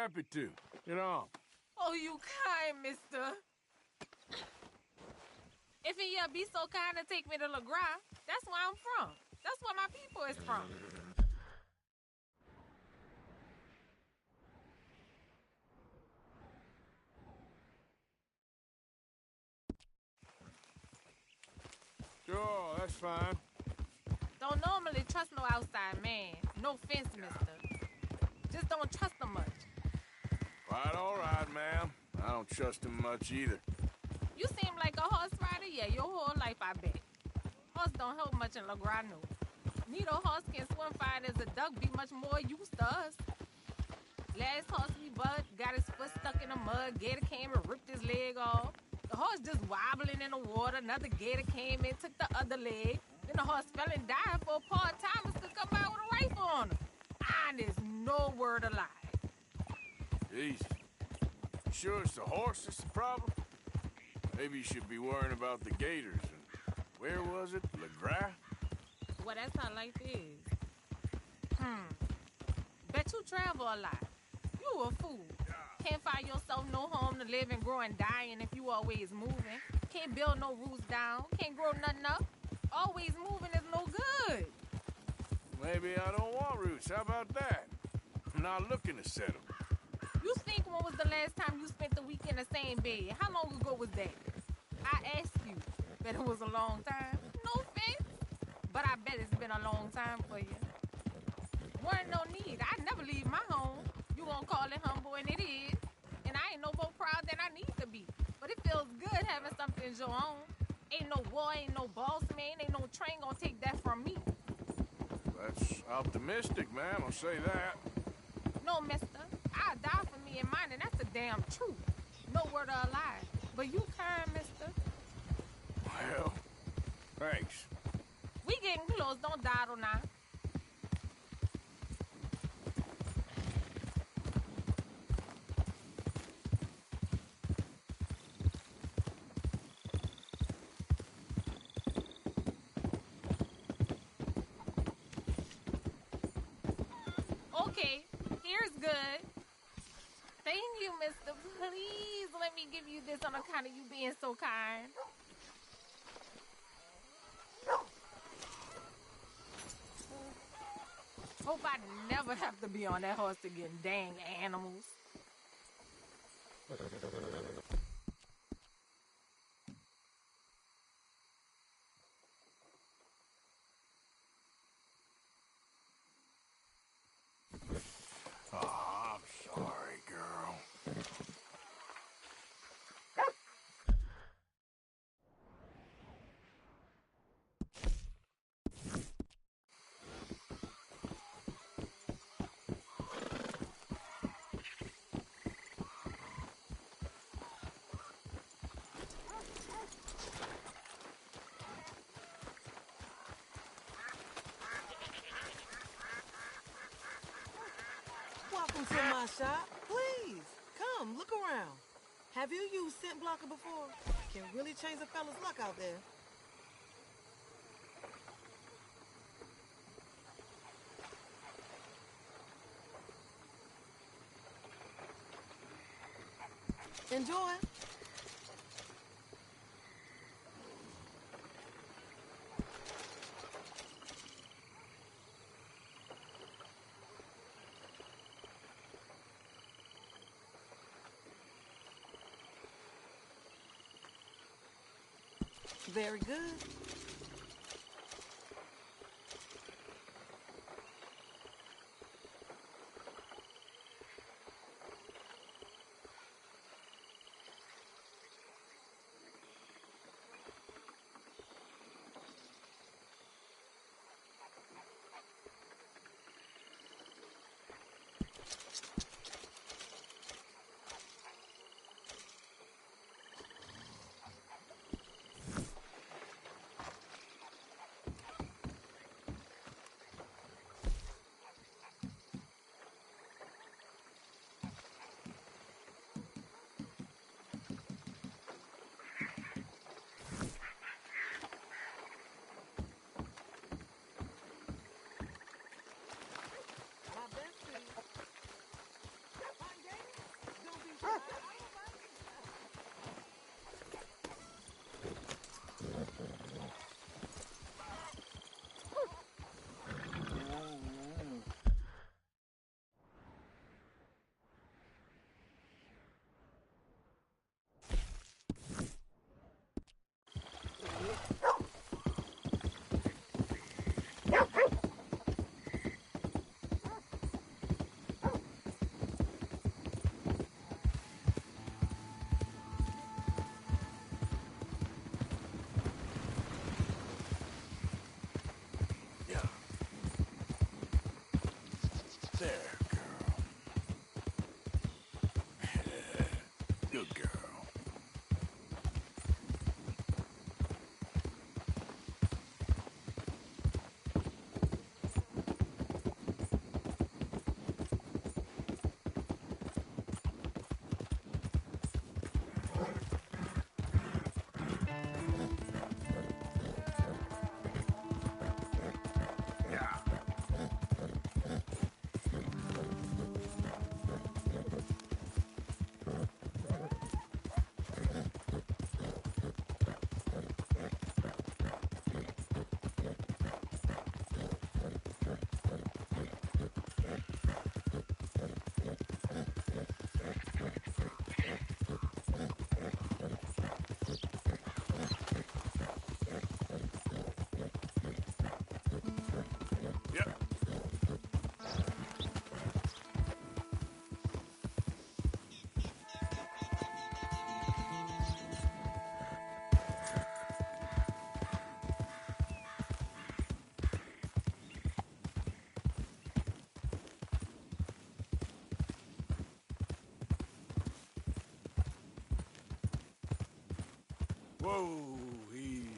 happy to. Get on. Oh, you kind, mister. If he be so kind to take me to LeGras, that's where I'm from. That's where my people is from. Sure, that's fine. Don't normally trust no outside man. No offense, mister. Just don't trust him much. All right, ma'am. I don't trust him much either. You seem like a horse rider, yeah, your whole life, I bet. Horse don't help much in LeGras, no. Neither horse can swim fine as a duck, be much more used to us. Last horse we bud got his foot stuck in the mud, gator came and ripped his leg off. The horse just wobbling in the water, another gator came in, took the other leg. Then the horse fell and died for part-timers to come out with a rifle on him. Honest, no word of lie. Easy. Sure it's the horse that's the problem? Maybe you should be worrying about the gators. And where was it? LeGras? Well, that's how life is. Bet you travel a lot. You a fool. Can't find yourself no home to live and grow and dying if you always moving. Can't build no roots down. Can't grow nothing up. Always moving is no good. Maybe I don't want roots. How about that? I'm not looking to settle. You think when was the last time you spent the week in the same bed? How long ago was that? I asked you. Bet it was a long time. No offense. But I bet it's been a long time for you. Weren't no need. I never leave my home. You gonna call it humble, and it is. And I ain't no more proud than I need to be. But it feels good having something your own. Ain't no war, ain't no boss man, ain't no train gonna take that from me. That's optimistic, ma'am. I'll say that. No, mister. I'll die for me and mine, and that's the damn truth. No word of a lie. But you kind, mister. Well, thanks. We getting close. Don't dawdle now. Okay, here's good. Thank you, mister. Please let me give you this on account of you being so kind. Hope I never have to be on that horse again, dang animals. Oh, I'm sorry, girl. Welcome to my shop. Please, come, look around. Have you used Scent Blocker before? Can really change a fella's luck out there. Enjoy. Very good. Good girl. Yep. Whoa, easy.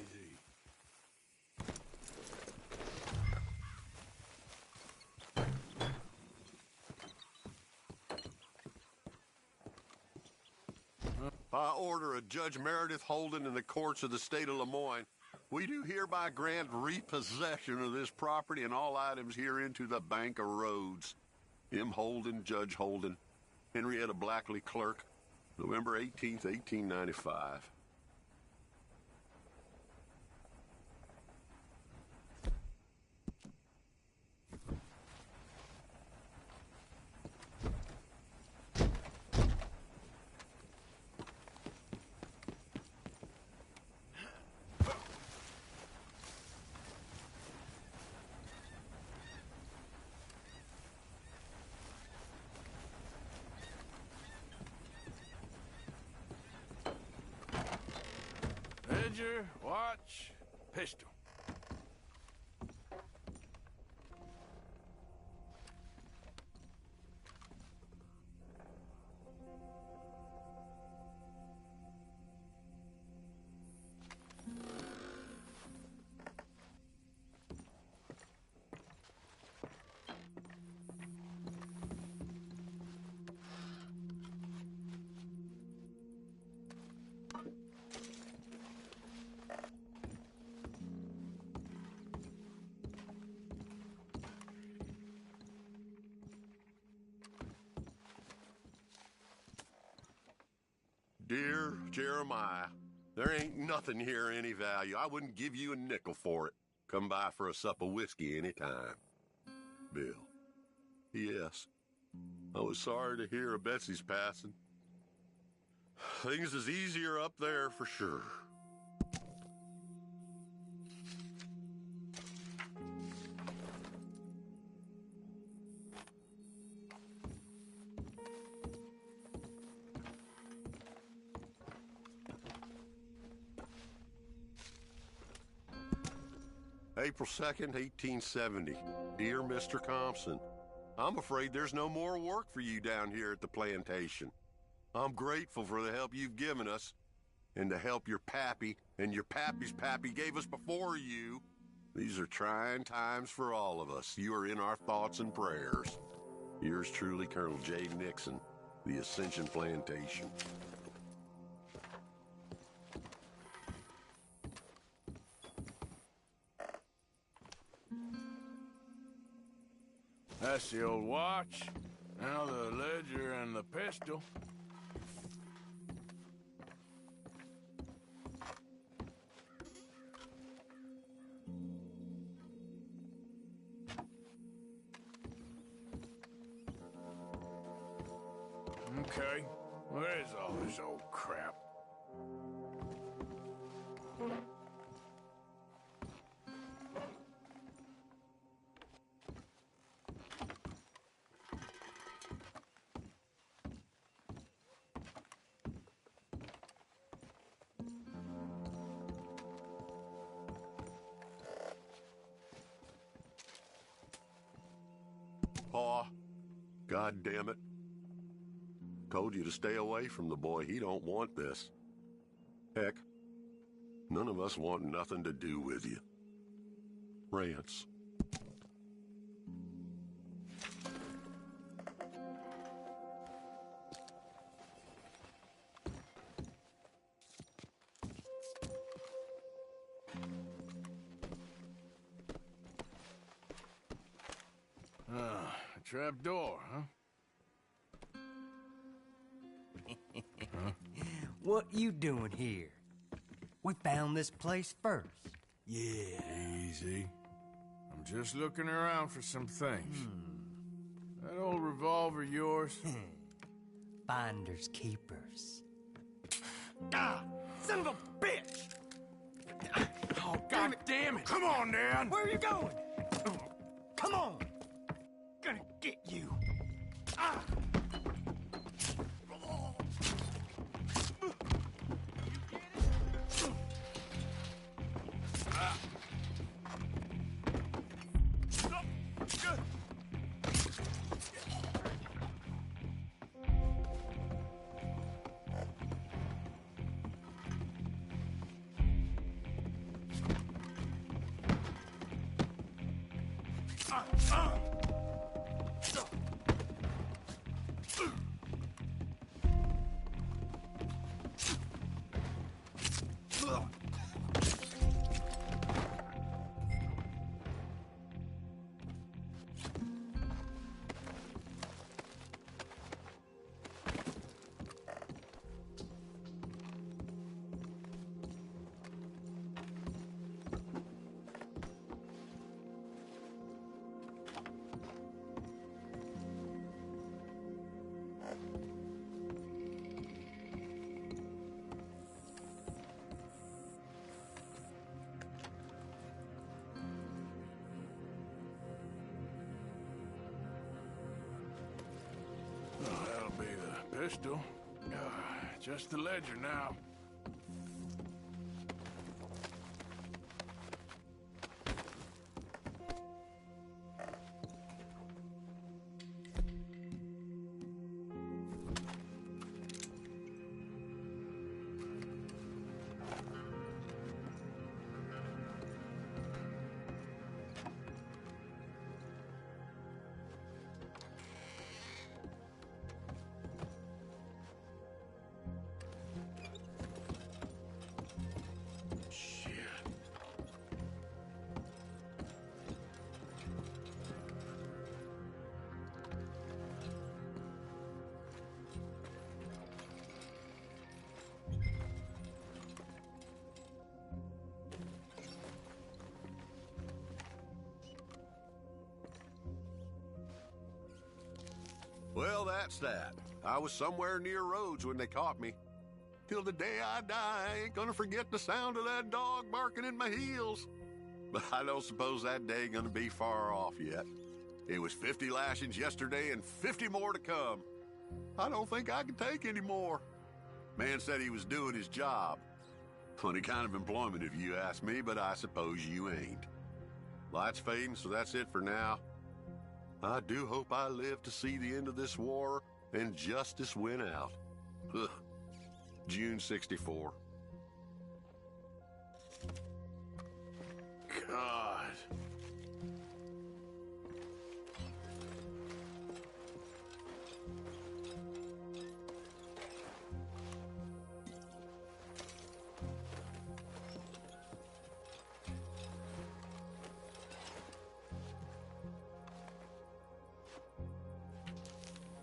By order of Judge Meredith Holden in the courts of the state of Lemoyne, we do hereby grant repossession of this property and all items herein to the Bank of Rhodes. M. Holden, Judge Holden, Henrietta Blackley, Clerk, November 18th, 1895. Ledger, watch, pistol. Dear Jeremiah, there ain't nothing here of any value. I wouldn't give you a nickel for it. Come by for a sup of whiskey any time. Bill. P.S. I was sorry to hear of Betsy's passing. Things is easier up there for sure. April 2nd, 1870. Dear Mr. Thompson, I'm afraid there's no more work for you down here at the plantation. I'm grateful for the help you've given us, and the help your pappy and your pappy's pappy gave us before you. These are trying times for all of us. You are in our thoughts and prayers. Yours truly, Colonel J. Nixon, The Ascension Plantation. That's the old watch. Now the ledger and the pistol. Okay, where's all this old crap? Pa, God damn it. Told you to stay away from the boy. He don't want this. Heck, none of us want nothing to do with you. Rance. A trap door, huh? What you doing here? We found this place first. Yeah. Easy. I'm just looking around for some things. That old revolver yours? Finders keepers. Ah! Son of a bitch! Oh, God damn it! Come on, Dan! Where are you going? Come on! Gonna get you. Ah! Pistol. Just the ledger now. Well, that's that. I was somewhere near Rhodes when they caught me. Till the day I die, I ain't gonna forget the sound of that dog barking in my heels. But I don't suppose that day gonna be far off yet. It was 50 lashings yesterday and 50 more to come. I don't think I can take any more. Man said he was doing his job. Funny kind of employment if you ask me, but I suppose you ain't. Light's fading, so that's it for now. I do hope I live to see the end of this war and justice win out. Ugh. June 64. God.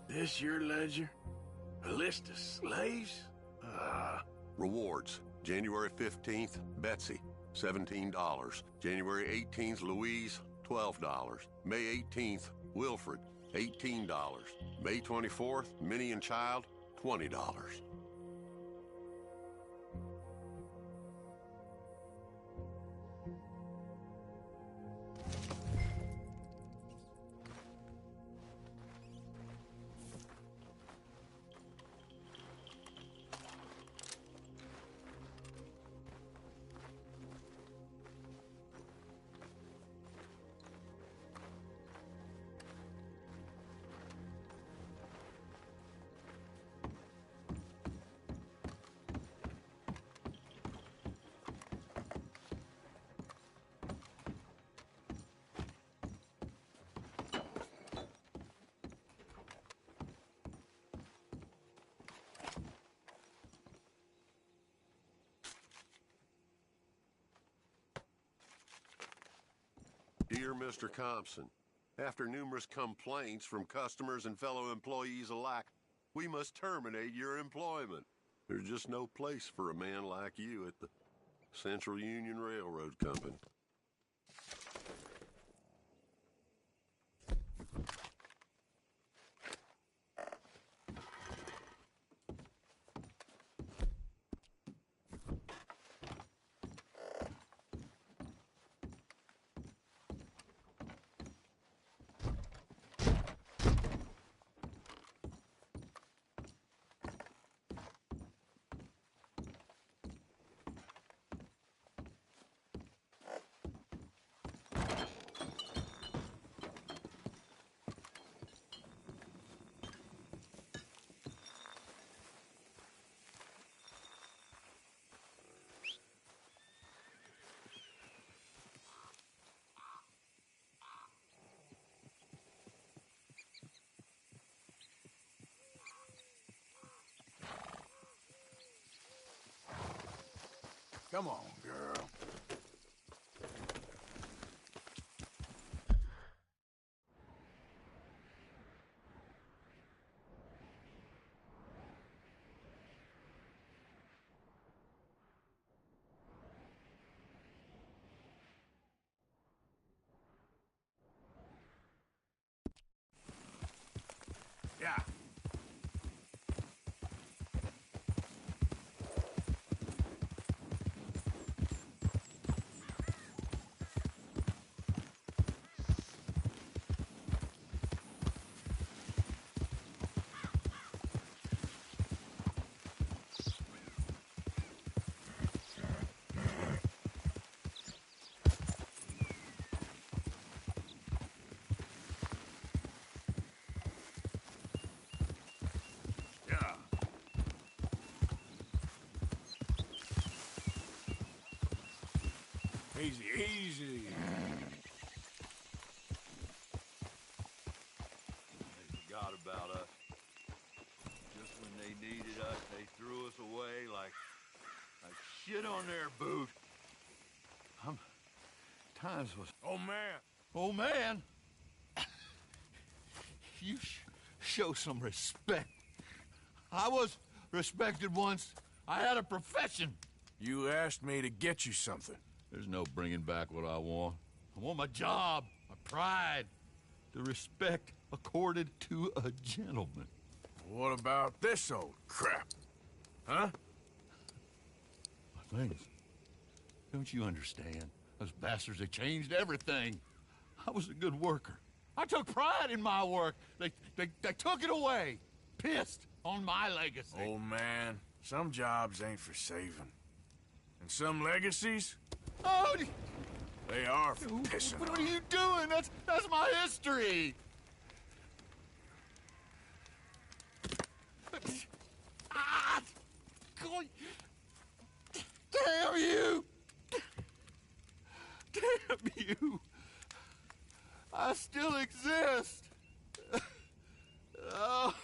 This your ledger? A list of slaves? Rewards. January 15th, Betsy, $17. January 18th, Louise, $12. May 18th, Wilfred, $18. May 24th, Minnie and Child, $20. Dear Mr. Compson, after numerous complaints from customers and fellow employees alike, we must terminate your employment. There's just no place for a man like you at the Central Union Railroad Company. Come on, girl. Yeah. Yeah. Easy, easy. They forgot about us. Just when they needed us, they threw us away like shit on their boot. Times was... Oh, man. Oh, man! You show some respect. I was respected once. I had a profession. You asked me to get you something. There's no bringing back what I want. I want my job, my pride, the respect accorded to a gentleman. What about this old crap? Huh? My things. Don't you understand? Those bastards, they changed everything. I was a good worker. I took pride in my work. They took it away. Pissed on my legacy. Old man, some jobs ain't for saving. And some legacies, Oh, they are for pissing what on. are you doing? That's my history. Ah! Damn you! Damn you! I still exist. Oh.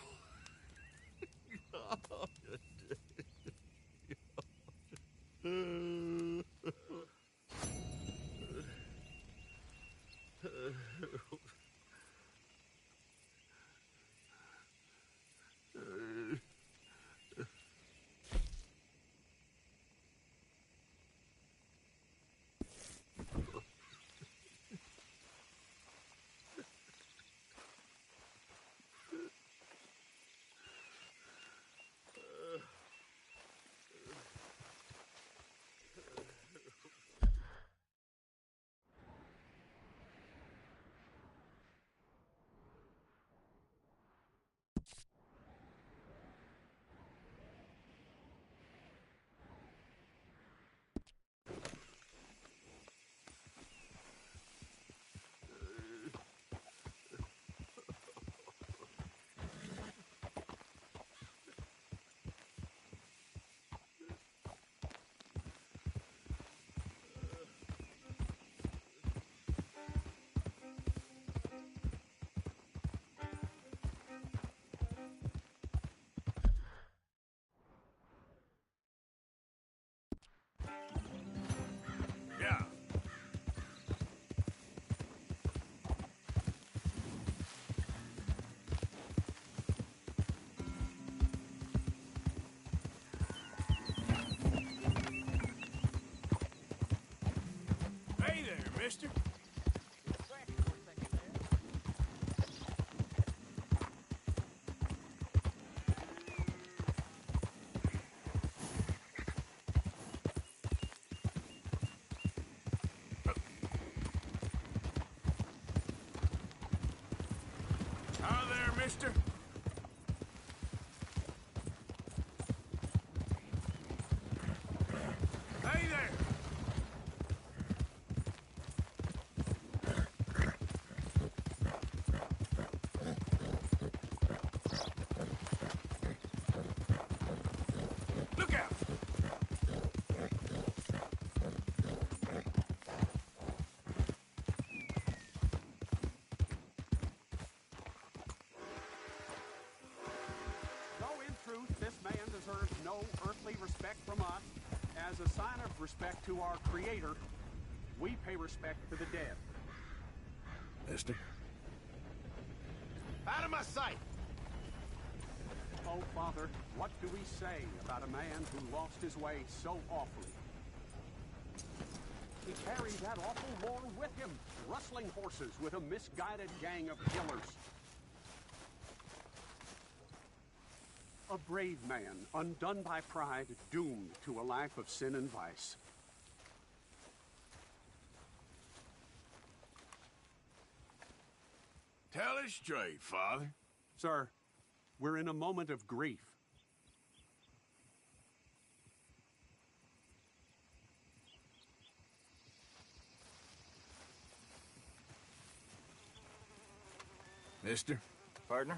mister? Hi there, mister. Hey there! Look out! Though in truth this man deserves no earthly respect from us, as a sign of respect to our Creator, we pay respect to the dead. Mister? Out of my sight! Oh, Father, what do we say about a man who lost his way so awfully? He carried that awful lore with him, rustling horses with a misguided gang of killers. A brave man, undone by pride, doomed to a life of sin and vice. Tell us straight, Father. Sir, we're in a moment of grief. Mister? Partner?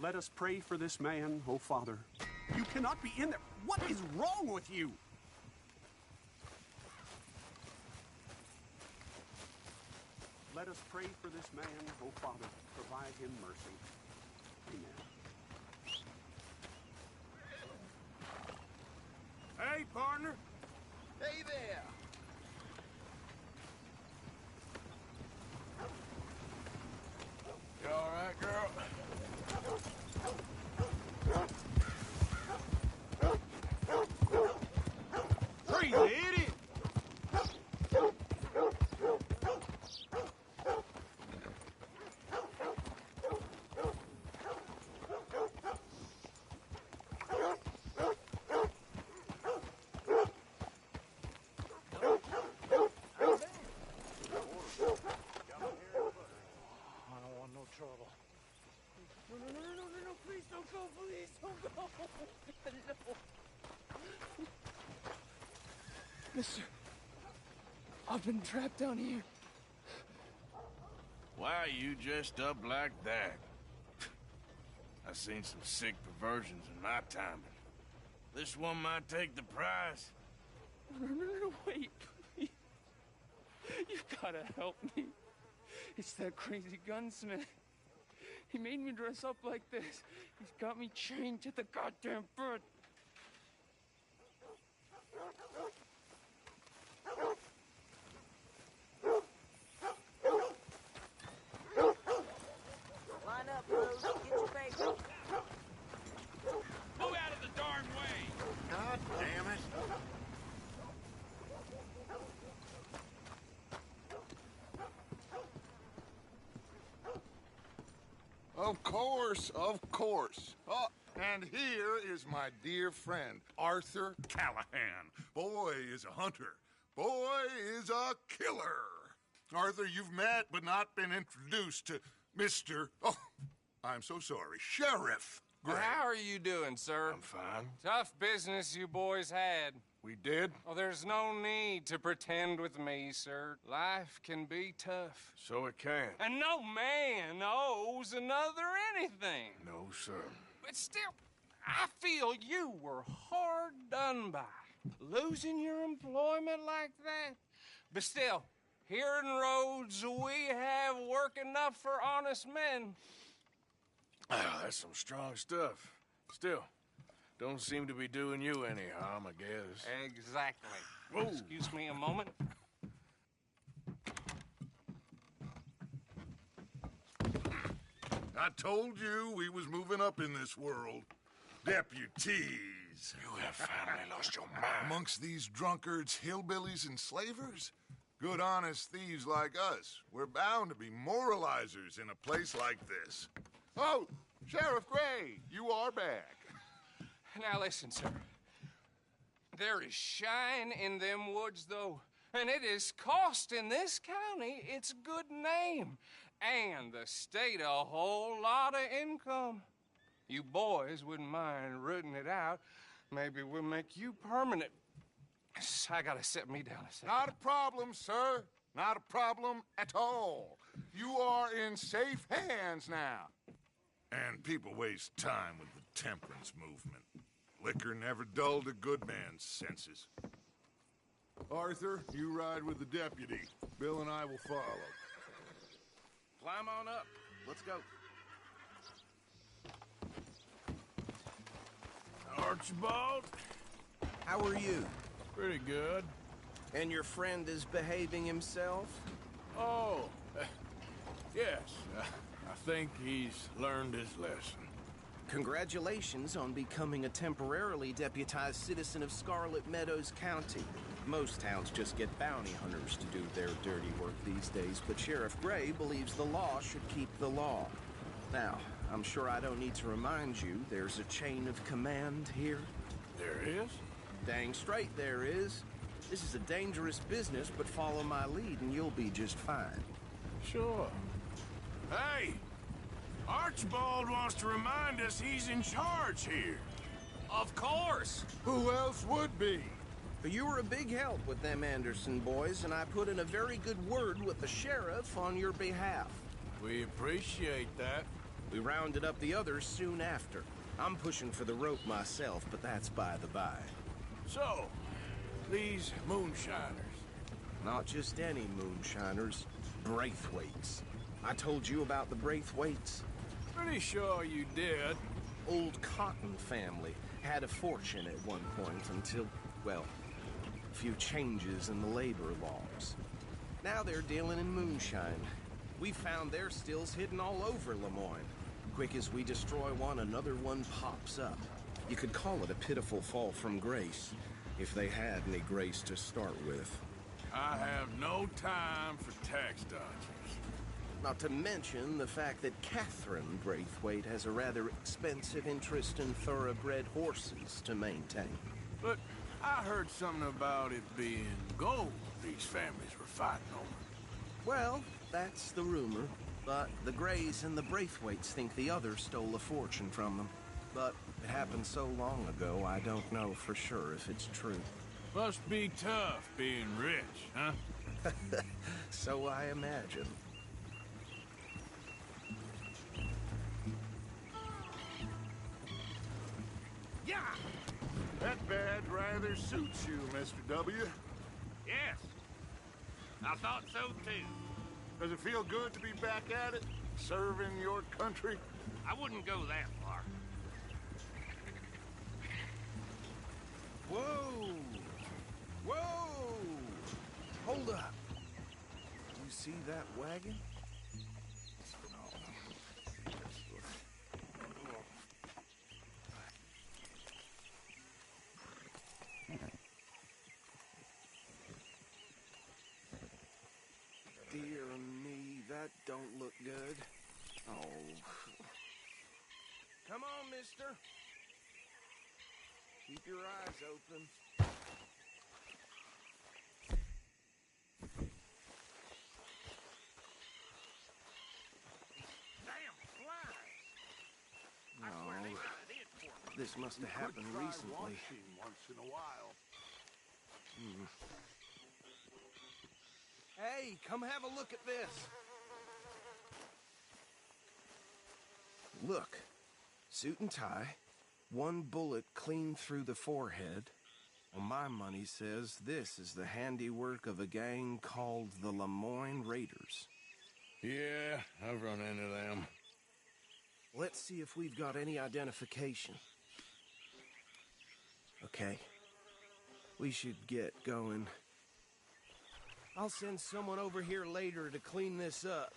Let us pray for this man, oh Father. You cannot be in there. What is wrong with you? Let us pray for this man, oh Father. Provide him mercy. Amen. Hey, partner. Hey there! You all right, girl? Crazy idiot! Please don't go, please don't go. No. Mister, I've been trapped down here. Why are you dressed up like that? I've seen some sick perversions in my time. This one might take the prize. No, wait, please. You've gotta help me. It's that crazy gunsmith. He made me dress up like this. He's got me chained to the goddamn bed. Line up, bros. Get your bacon. Move out of the darn way! God damn it. Of course, of course. Oh, and here is my dear friend, Arthur Callahan. Boy is a hunter. Boy is a killer. Arthur, you've met but not been introduced to Mr. Oh, I'm so sorry, Sheriff Gray. How are you doing, sir? I'm fine. Tough business you boys had. We did? Oh, there's no need to pretend with me, sir. Life can be tough. So it can. And no man owes another anything. No, sir. But still, I feel you were hard done by. Losing your employment like that. But still, here in Rhodes, we have work enough for honest men. Ah, that's some strong stuff. Still, don't seem to be doing you any harm, I guess. Exactly. Whoa. Excuse me a moment. I told you we was moving up in this world. Deputies. You have finally lost your mind. Amongst these drunkards, hillbillies, and slavers? Good, honest thieves like us. We're bound to be moralizers in a place like this. Oh, Sheriff Gray, you are back. Now listen, sir. There is shine in them woods, though, and it is costing this county its good name and the state a whole lot of income. You boys wouldn't mind rooting it out. Maybe we'll make you permanent. I gotta set me down a second. Not a problem, sir. Not a problem at all. You are in safe hands now. And people waste time with the temperance movement. Liquor never dulled a good man's senses. Arthur, you ride with the deputy. Bill and I will follow. Climb on up. Let's go. Archibald? How are you? Pretty good. And your friend is behaving himself? Oh, yes. I think he's learned his lesson. Congratulations on becoming a temporarily deputized citizen of Scarlet Meadows County. Most towns just get bounty hunters to do their dirty work these days, but Sheriff Gray believes the law should keep the law. Now, I'm sure I don't need to remind you there's a chain of command here. There is? Dang straight there is. This is a dangerous business, but follow my lead and you'll be just fine. Sure. Hey! Archibald wants to remind us he's in charge here. Of course! Who else would be? You were a big help with them Anderson boys, and I put in a very good word with the sheriff on your behalf. We appreciate that. We rounded up the others soon after. I'm pushing for the rope myself, but that's by the by. So, these moonshiners. Not just any moonshiners, Braithwaites. I told you about the Braithwaites? Pretty sure you did. Old Cotton family had a fortune at one point until, well, a few changes in the labor laws. Now they're dealing in moonshine. We found their stills hidden all over Lemoyne. Quick as we destroy one, another one pops up. You could call it a pitiful fall from grace, if they had any grace to start with. I have no time for tax dodgers. Not to mention the fact that Catherine Braithwaite has a rather expensive interest in thoroughbred horses to maintain. But I heard something about it being gold these families were fighting over. Well, that's the rumor. But the Grays and the Braithwaites think the others stole a fortune from them. But it happened so long ago, I don't know for sure if it's true. Must be tough being rich, huh? So I imagine. Yeah! That badge rather suits you, Mr. W. Yes. I thought so, too. Does it feel good to be back at it? Serving your country? I wouldn't go that far. Whoa! Whoa! Hold up. You see that wagon? Dear me, that don't look good. Oh. Come on, mister. Keep your eyes open. Damn flies! No, I swear they got it in for me. this must have happened recently. Once in a while. Hey, come have a look at this. Look, suit and tie, one bullet clean through the forehead. Well, my money says this is the handiwork of a gang called the Lemoyne Raiders. Yeah, I've run into them. Let's see if we've got any identification. Okay, we should get going. I'll send someone over here later to clean this up.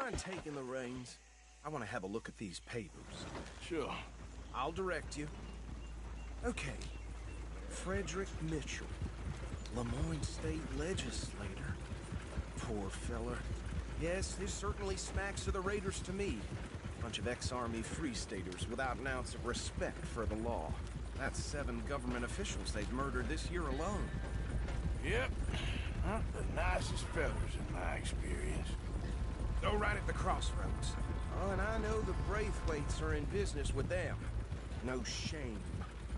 mind taking the reins? I want to have a look at these papers. Sure. I'll direct you. Okay. Frederick Mitchell, Lemoyne State legislator. Poor feller. Yes, this certainly smacks of the Raiders to me. Bunch of ex-Army Free Staters without an ounce of respect for the law. That's 7 government officials they've murdered this year alone. Yep. Not the nicest fellas in my experience. Go right at the crossroads. Oh, and I know the Braithwaites are in business with them. No shame.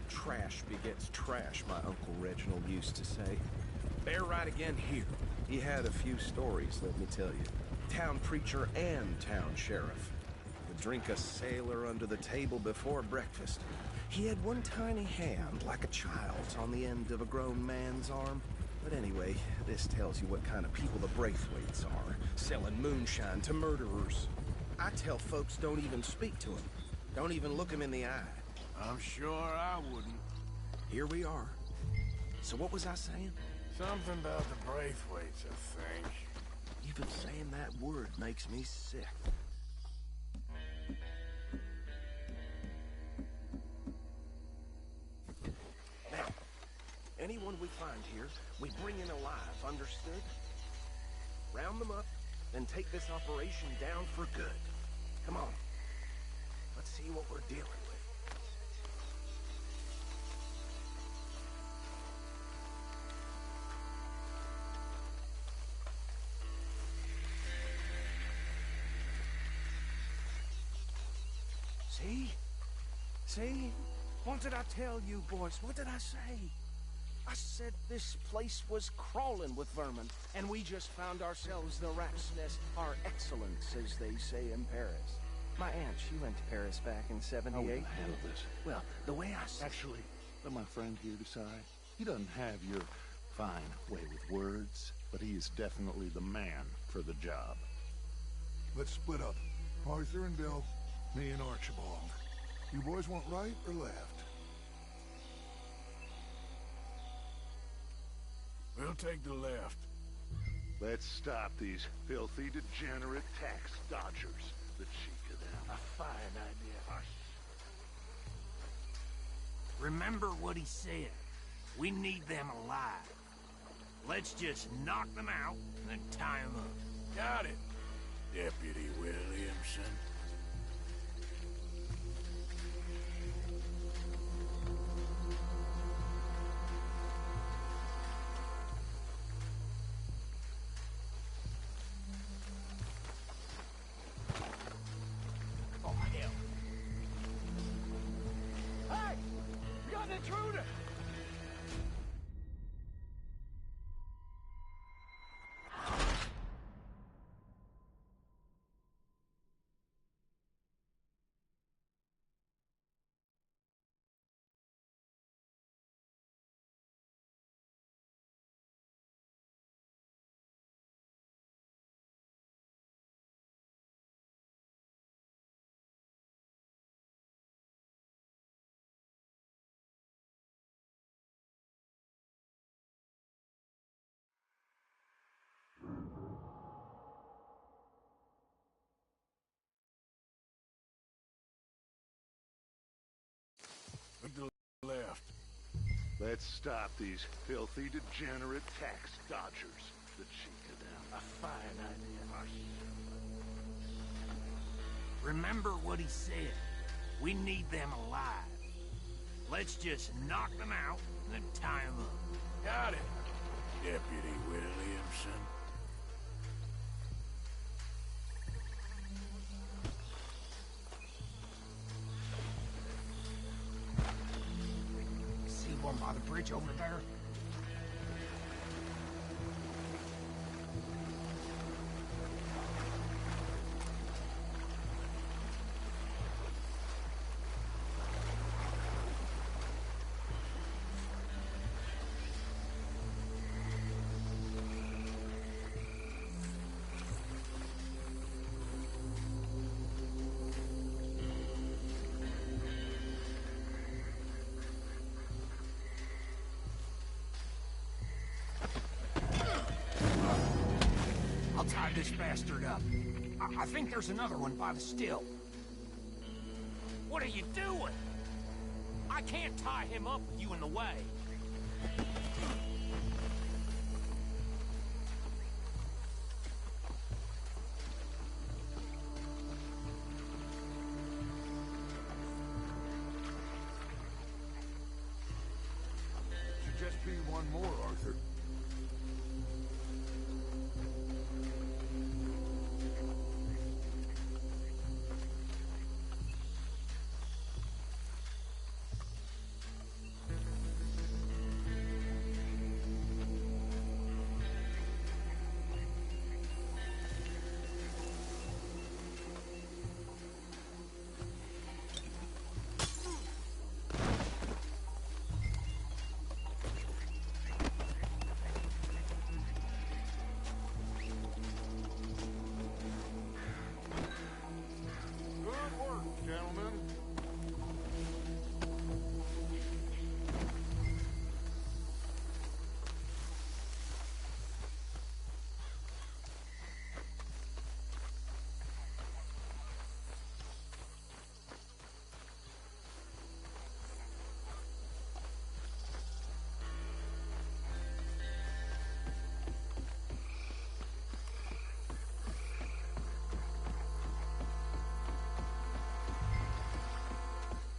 Trash begets trash, my Uncle Reginald used to say. Bear right again here. He had a few stories, let me tell you. Town preacher and town sheriff. Would drink a sailor under the table before breakfast. He had one tiny hand, like a child's, on the end of a grown man's arm. But anyway, this tells you what kind of people the Braithwaites are, selling moonshine to murderers. I tell folks don't even speak to them. Don't even look them in the eye. I'm sure I wouldn't. Here we are. So what was I saying? Something about the Braithwaites, I think. Even saying that word makes me sick. Now, anyone we find here, we bring in alive, understood? Round them up, then take this operation down for good. Come on. Let's see what we're dealing with. See? See? What did I tell you, boys? What did I say? I said this place was crawling with vermin, and we just found ourselves the rat's nest par excellence, as they say in Paris. My aunt, she went to Paris back in '78. How will you handle this? Well, the way I... Actually, let my friend here decide. He doesn't have your fine way with words, but he is definitely the man for the job. Let's split up. Arthur and Bill, me and Archibald. You boys want right or left? We'll take the left. Let's stop these filthy, degenerate tax dodgers. The cheek of them. A fine idea. Remember what he said. We need them alive. Let's just knock them out and then tie them up. Got it, Deputy Williamson. Intruder! Look to the left. Let's stop these filthy, degenerate tax dodgers. The cheek of them. A fine idea. Remember what he said. We need them alive. Let's just knock them out and then tie them up. Got it, Deputy Williamson. See one by the bridge over there? I'll tie this bastard up. I think there's another one by the still. What are you doing? I can't tie him up with you in the way. Should just be one more, Arthur.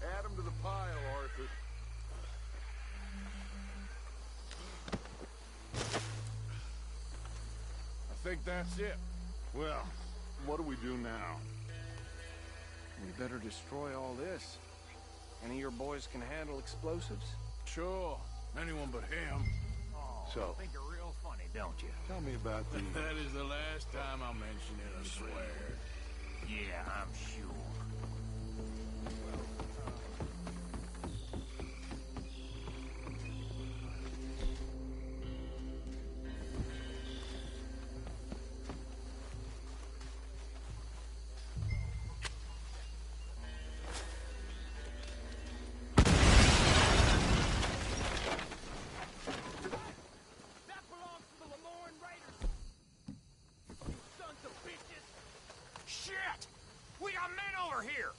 Add 'em to the pile, Arthur. I think that's it. Well, what do we do now? We better destroy all this. Any of your boys can handle explosives? Sure. Anyone but him. So, I think you're real funny, don't you? tell me about the... That is the last time I'll mention it, I swear. Yeah, I'm sure. That belongs to the Lemoyne Raiders! You sons of bitches! Shit! We got men over here!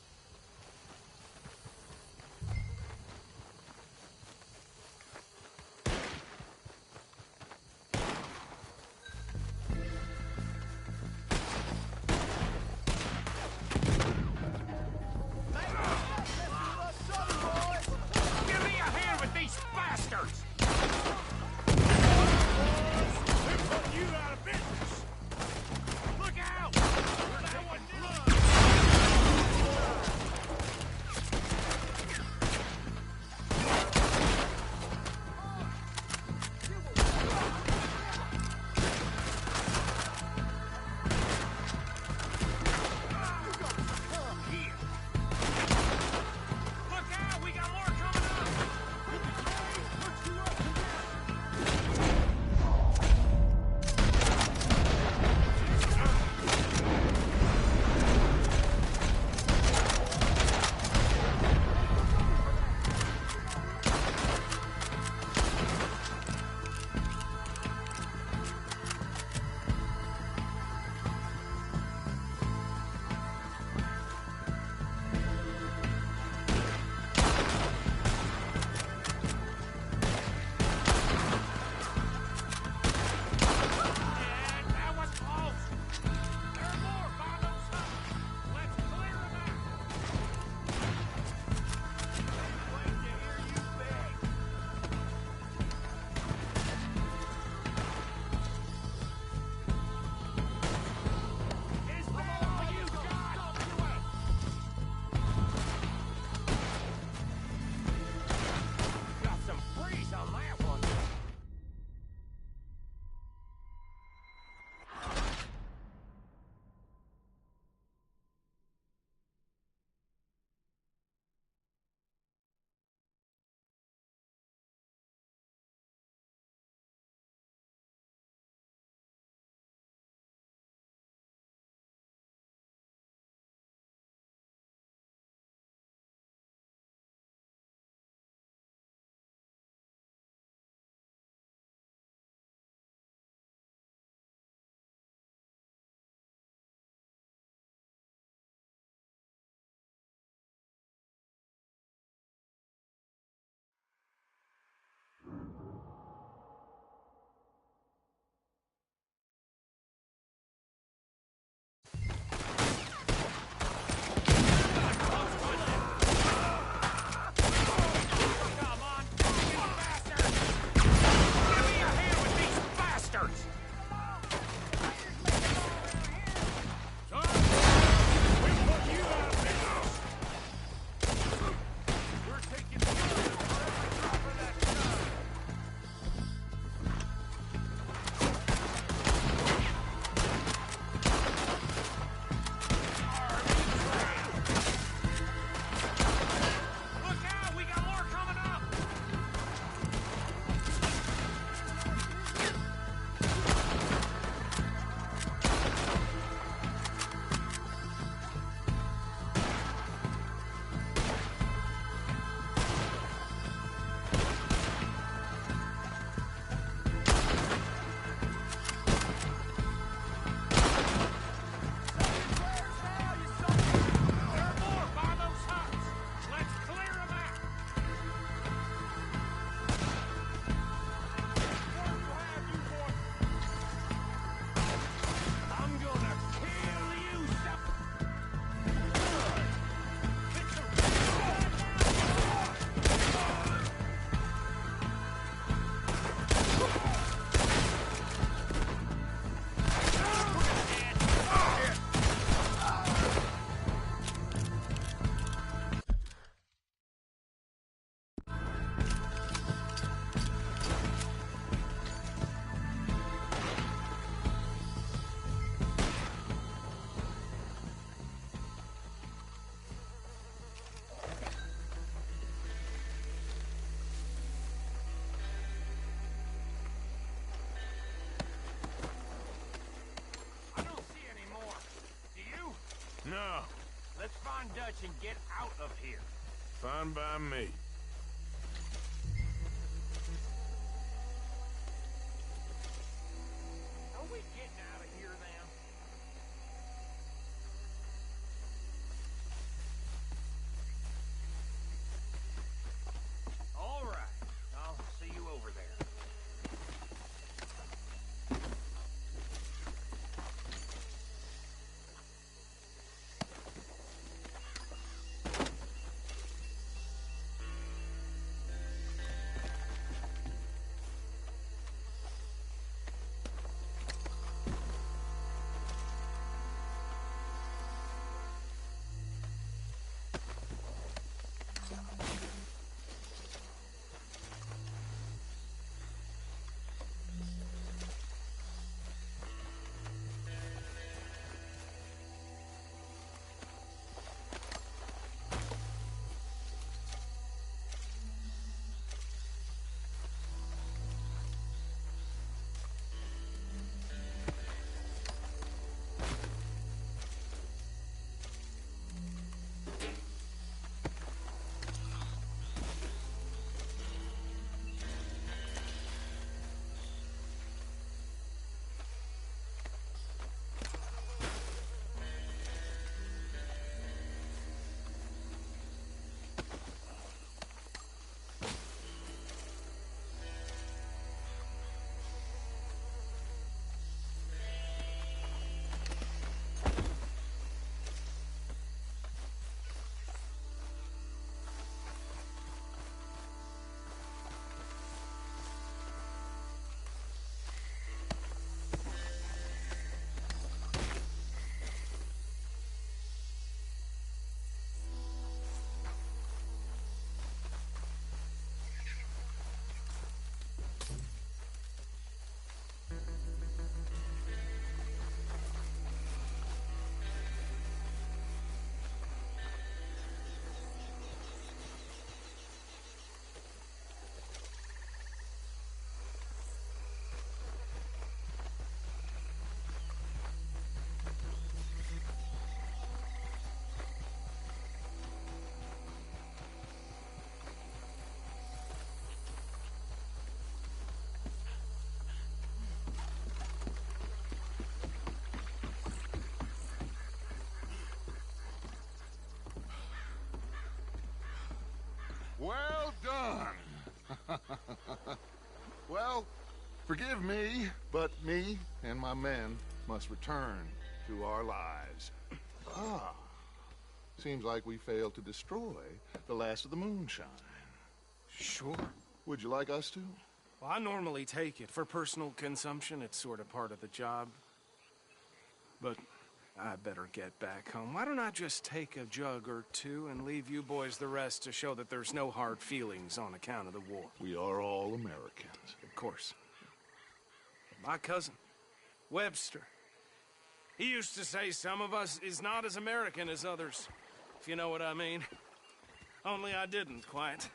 No. Let's find Dutch and get out of here. Fine by me. Are we getting out of here then? All right. I'll see you over there. Well done. Well, forgive me, but me and my men must return to our lives. Ah, seems like we failed to destroy the last of the moonshine. Sure. Would you like us to? Well, I normally take it. For personal consumption, it's sort of part of the job. But I better get back home. Why don't I just take a jug or two and leave you boys the rest to show that there's no hard feelings on account of the war? We are all Americans. Of course. My cousin, Webster, he used to say some of us is not as American as others, if you know what I mean. Only I didn't quite.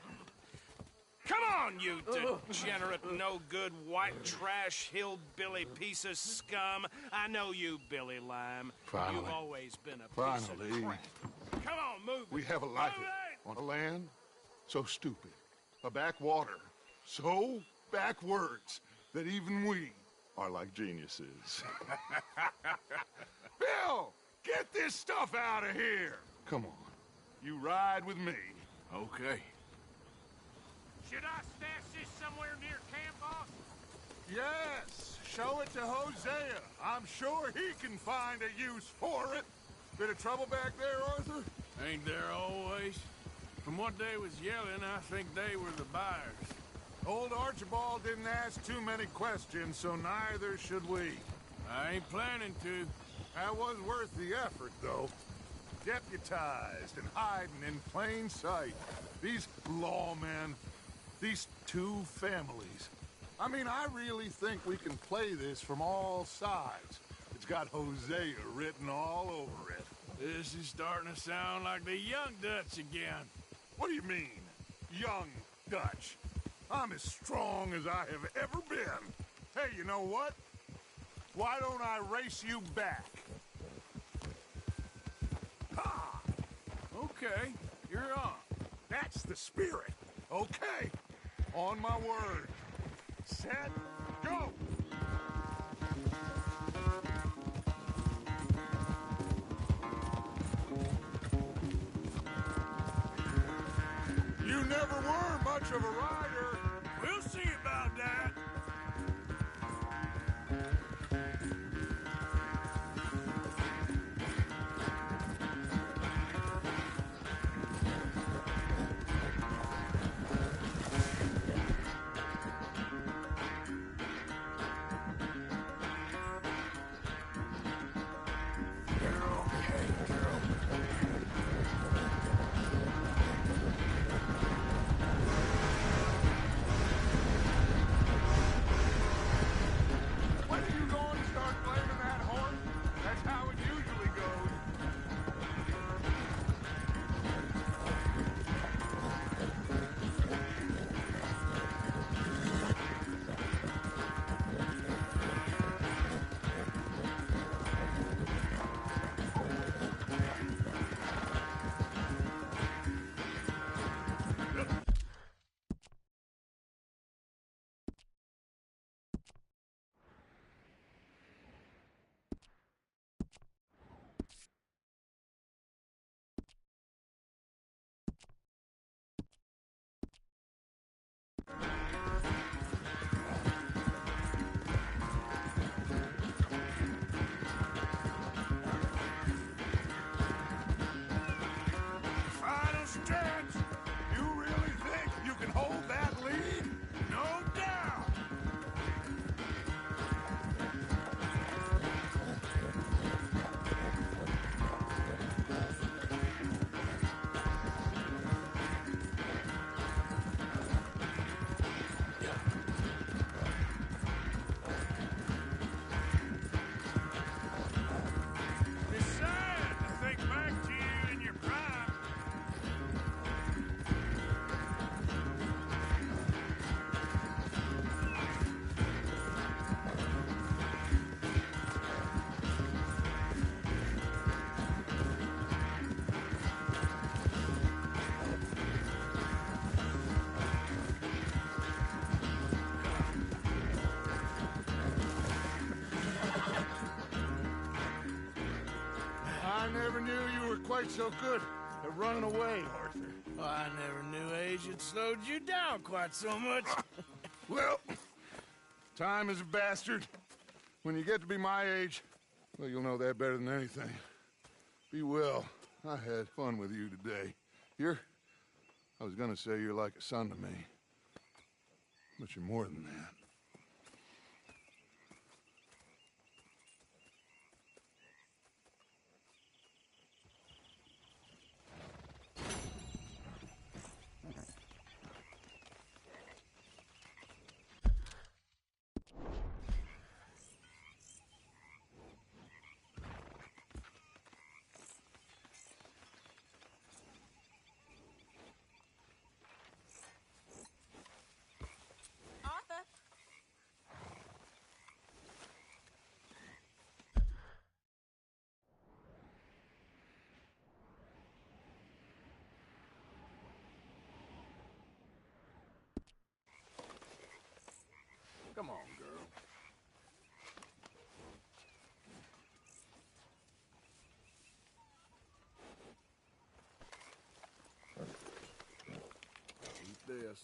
Come on, you degenerate, no-good, white trash, hillbilly piece of scum. I know you, Billy Lime. Finally. You've always been a piece of crap. Come on, move We it. have a life Move on a land so stupid, a backwater so backwards that even we are like geniuses. Bill, get this stuff out of here. Come on, you ride with me. Okay. Should I stash this somewhere near camp, boss? Yes, show it to Hosea. I'm sure he can find a use for it. Bit of trouble back there, Arthur? Ain't there always? From what they was yelling, I think they were the buyers. Old Archibald didn't ask too many questions, so neither should we. I ain't planning to. That was worth the effort, though. Deputized and hiding in plain sight. These lawmen, these two families. I mean, I really think we can play this from all sides. It's got Hosea written all over it. This is starting to sound like the young Dutch again. What do you mean, young Dutch? I'm as strong as I have ever been. Hey, you know what? Why don't I race you back? Okay, you're on. That's the spirit. Okay. On my word. Set, go! You never were much of a rider. We'll see about that. When are you going to start blaming that horse? That's how it usually goes. Final stretch. You really think you can hold that lead? No doubt. It's sad to think back to you in your prime. I never knew you were quite so good at running away, Arthur. I never knew age had slowed you down quite so much. Well, time is a bastard. When you get to be my age, well, you'll know that better than anything. Be well. I had fun with you today. I was gonna say you're like a son to me. But you're more than that. Arthur. Come on, girl. Eat this.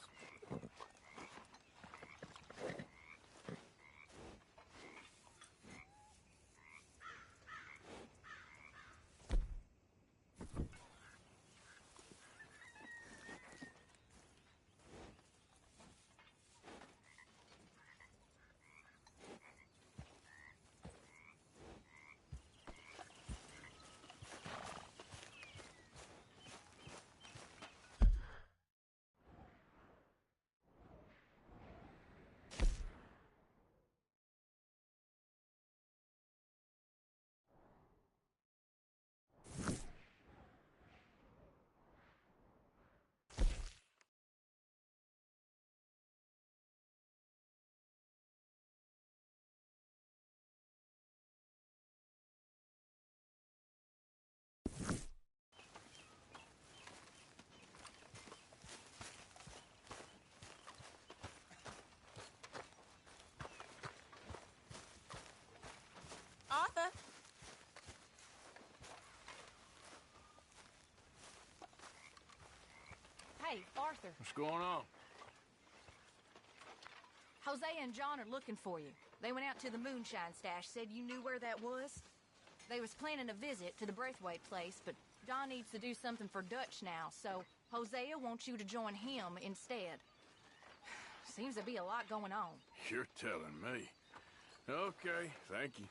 Hey, Arthur. What's going on? Hosea and John are looking for you. They went out to the moonshine stash, said you knew where that was. They was planning a visit to the Braithwaite place, but John needs to do something for Dutch now, so Hosea wants you to join him instead. Seems to be a lot going on. You're telling me. Okay, thank you.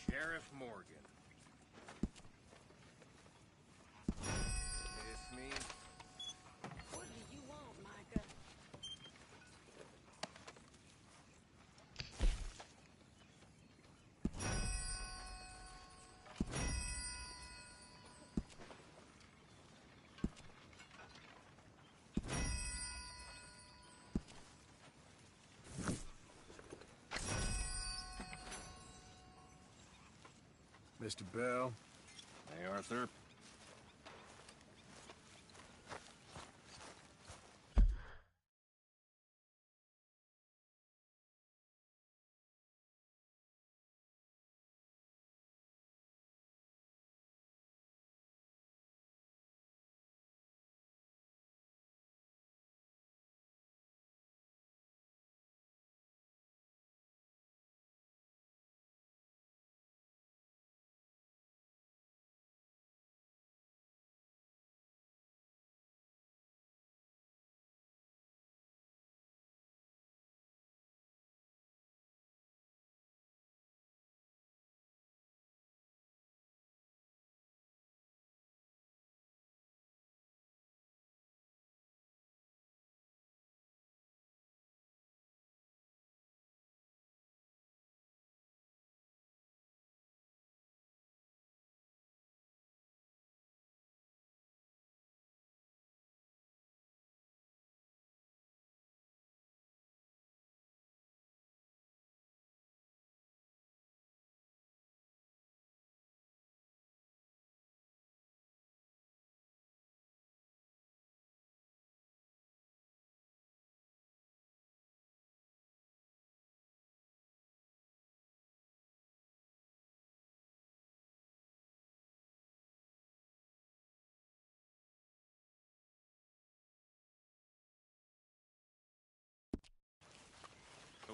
Sheriff Morgan. Miss me? What do you want, Micah? Mr. Bell. Hey, Arthur.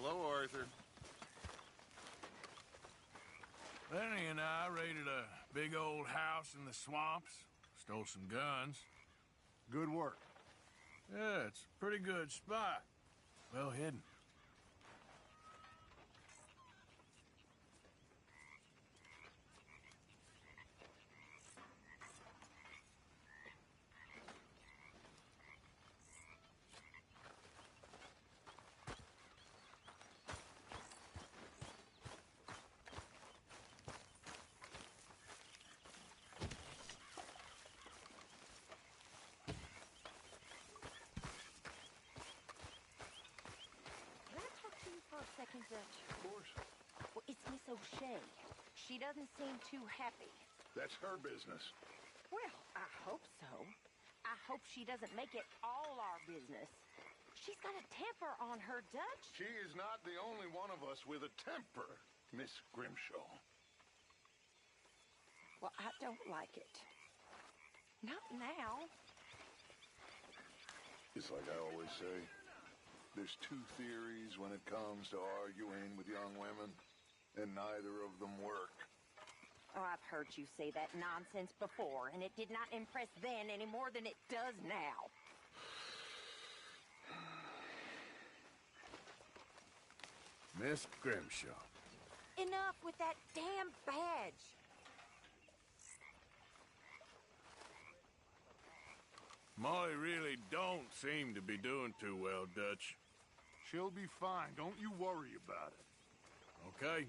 Hello, Arthur. Lenny and I raided a big old house in the swamps, stole some guns. Good work. Yeah, it's a pretty good spot. Well hidden. For a second, Dutch. Of course. Well, it's Miss O'Shea. She doesn't seem too happy. That's her business. Well, I hope so. I hope she doesn't make it all our business. She's got a temper on her, Dutch. She is not the only one of us with a temper, Miss Grimshaw. Well, I don't like it. Not now. It's like I always say. There's two theories when it comes to arguing with young women, and neither of them work. Oh, I've heard you say that nonsense before, and it did not impress then any more than it does now. Miss Grimshaw. Enough with that damn badge. Molly really don't seem to be doing too well, Dutch. She'll be fine. Don't you worry about it. Okay.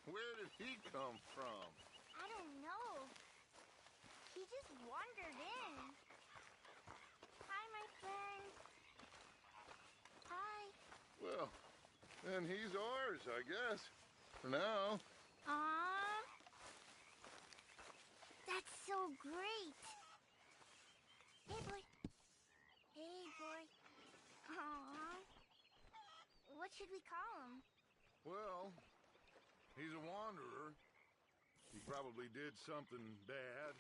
Where did he come from? I don't know. He just wandered in. Hi, my friend. Hi. Well, then he's ours, I guess. For now. Aww. That's so great. Hey, boy. Hey, boy. Aww. What should we call him? Well, he's a wanderer. He probably did something bad.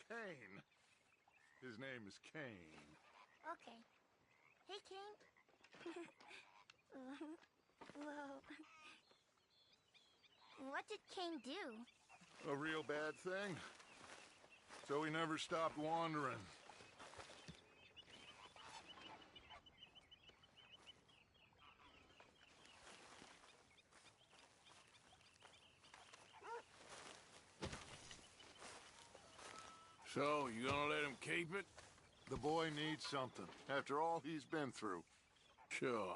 Kane. His name is Kane. Okay. Hey, Kane. Whoa. What did Kane do? A real bad thing. So he never stopped wandering. So, you gonna let him keep it? The boy needs something, after all he's been through. Sure.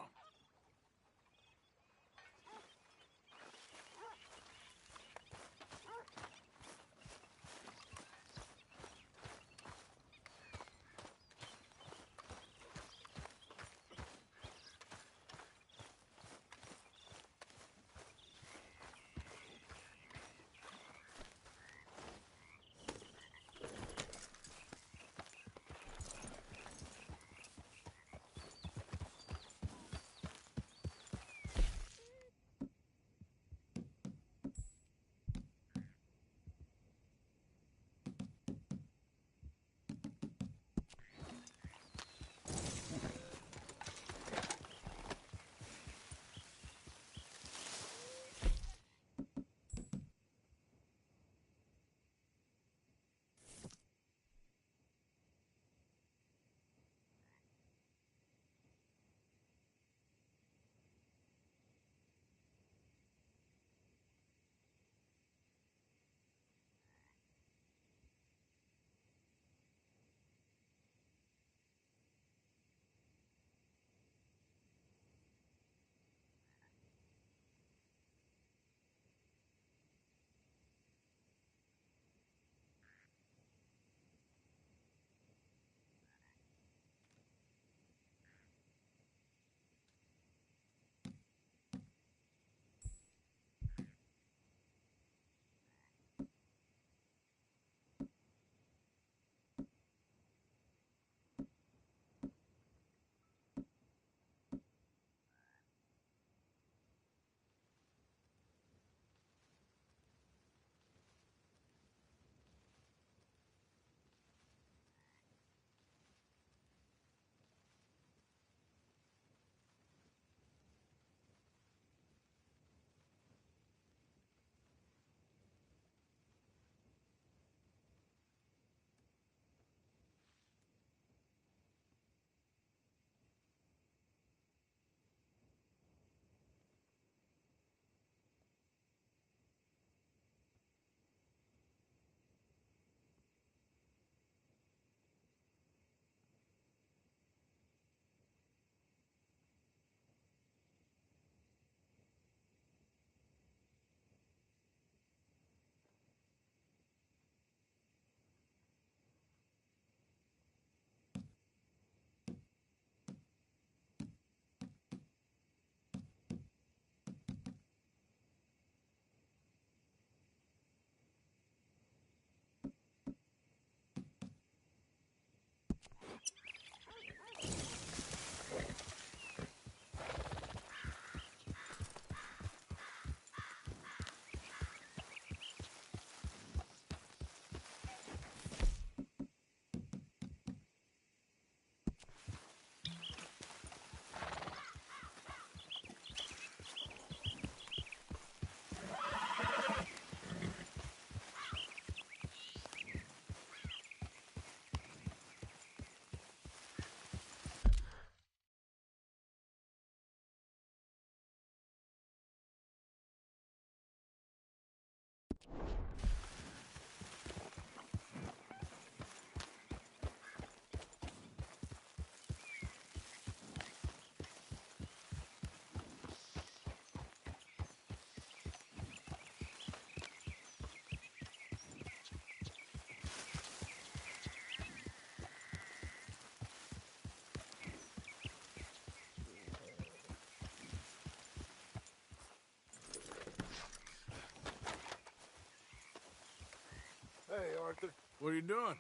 Arthur. What are you doing?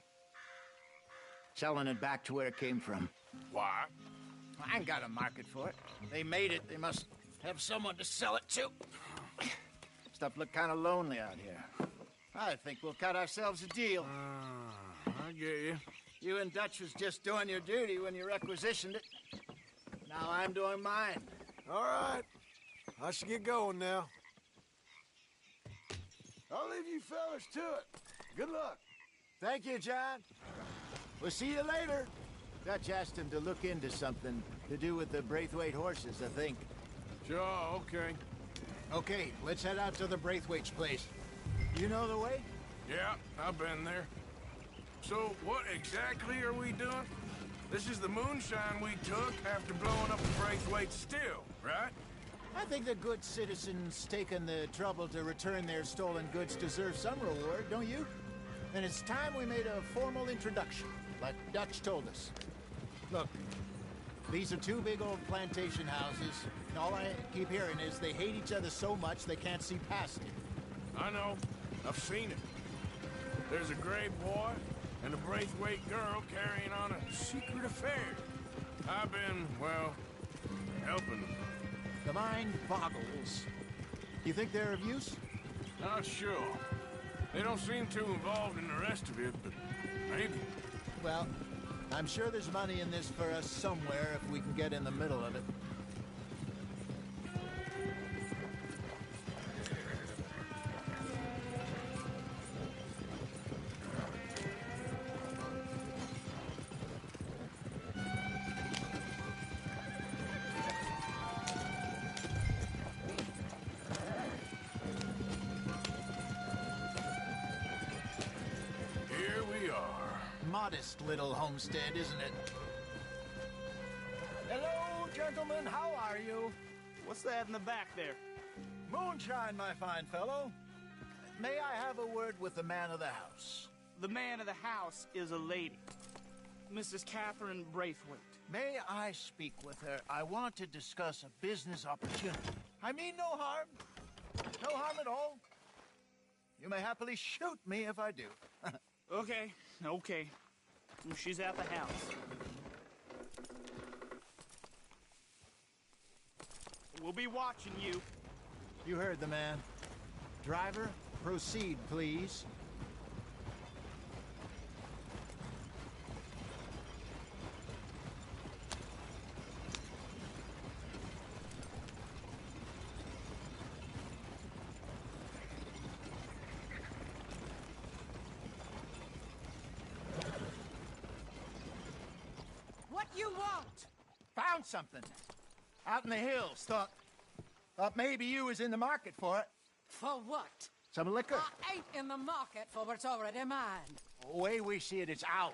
Selling it back to where it came from. Why? I ain't got a market for it. They made it. They must have someone to sell it to. Stuff look kind of lonely out here. I think we'll cut ourselves a deal. I get you. You and Dutch was just doing your duty when you requisitioned it. Now I'm doing mine. All right. I should get going now. I'll leave you fellas to it. Good luck. Thank you, John. We'll see you later. Dutch asked him to look into something to do with the Braithwaite horses, I think. Sure, okay. Okay, let's head out to the Braithwaite's place. You know the way? Yeah, I've been there. So, what exactly are we doing? This is the moonshine we took after blowing up the Braithwaite still, right? I think the good citizens taking the trouble to return their stolen goods deserve some reward, don't you? And it's time we made a formal introduction, like Dutch told us. Look, these are two big old plantation houses, and all I keep hearing is they hate each other so much they can't see past it. I know. I've seen it. There's a gray boy and a Braithwaite girl carrying on a secret affair. I've been, well, helping them. The mind boggles. You think they're of use? Not sure. They don't seem too involved in the rest of it, but maybe. Well, I'm sure there's money in this for us somewhere if we can get in the middle of it. Modest little homestead, isn't it? Hello, gentlemen. How are you? What's that in the back there? Moonshine, my fine fellow. May I have a word with the man of the house? The man of the house is a lady. Mrs. Catherine Braithwaite. May I speak with her? I want to discuss a business opportunity. I mean no harm. No harm at all. You may happily shoot me if I do. Okay. She's at the house. We'll be watching you. You heard the man. Driver, proceed, please. Found something. Out in the hills. Thought maybe you was in the market for it. For what? Some liquor. I ain't in the market for what's already mine. The way we see it, it's ours.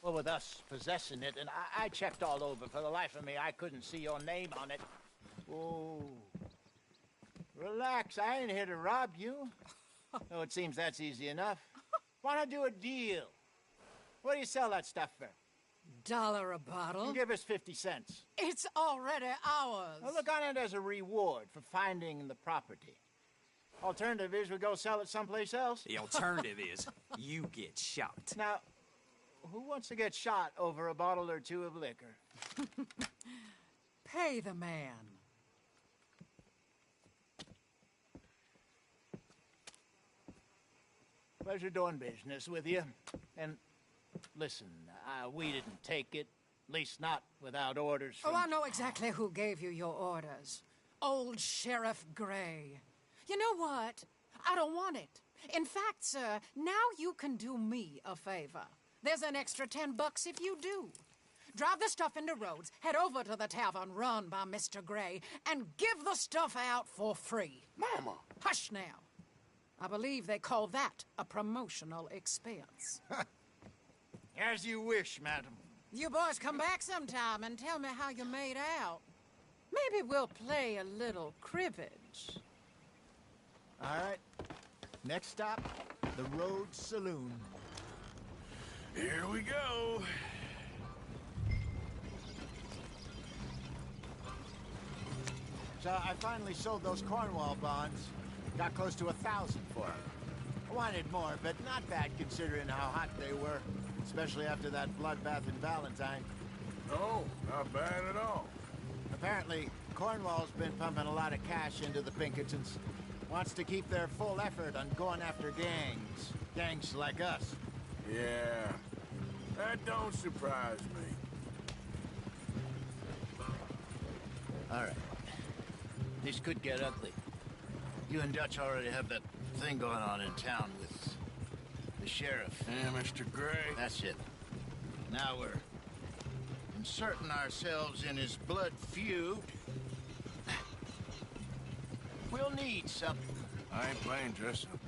Well, with us possessing it, and I checked all over. For the life of me, I couldn't see your name on it. Oh. Relax, I ain't here to rob you. Oh, it seems that's easy enough. Wanna do a deal? What do you sell that stuff for? $1 a bottle? You give us 50 cents. It's already ours. Well, look on it as a reward for finding the property. Alternative is we go sell it someplace else. The alternative is you get shot. Now, who wants to get shot over a bottle or two of liquor? Pay the man. Pleasure doing business with you. And listen, we didn't take it. At least not without orders from... Oh, I know exactly who gave you your orders. Old Sheriff Gray. You know what? I don't want it. In fact, sir, now you can do me a favor. There's an extra $10 if you do. Drive the stuff into Rhodes, head over to the tavern run by Mr. Gray, and give the stuff out for free. Mama! Hush now. I believe they call that a promotional expense. As you wish, madam. You boys come back sometime and tell me how you made out. Maybe we'll play a little cribbage. All right. Next stop, the Rhodes Saloon. Here we go. So I finally sold those Cornwall bonds. Got close to 1,000 for them. Wanted more, but not bad considering how hot they were. Especially after that bloodbath in Valentine. No, not bad at all. Apparently, Cornwall's been pumping a lot of cash into the Pinkertons. Wants to keep their full effort on going after gangs. Gangs like us. Yeah, that don't surprise me. All right. This could get ugly. You and Dutch already have that thing going on in town with the sheriff. Yeah, Mr. Gray. That's it. Now we're inserting ourselves in his blood feud. We'll need something. I ain't playing dress up.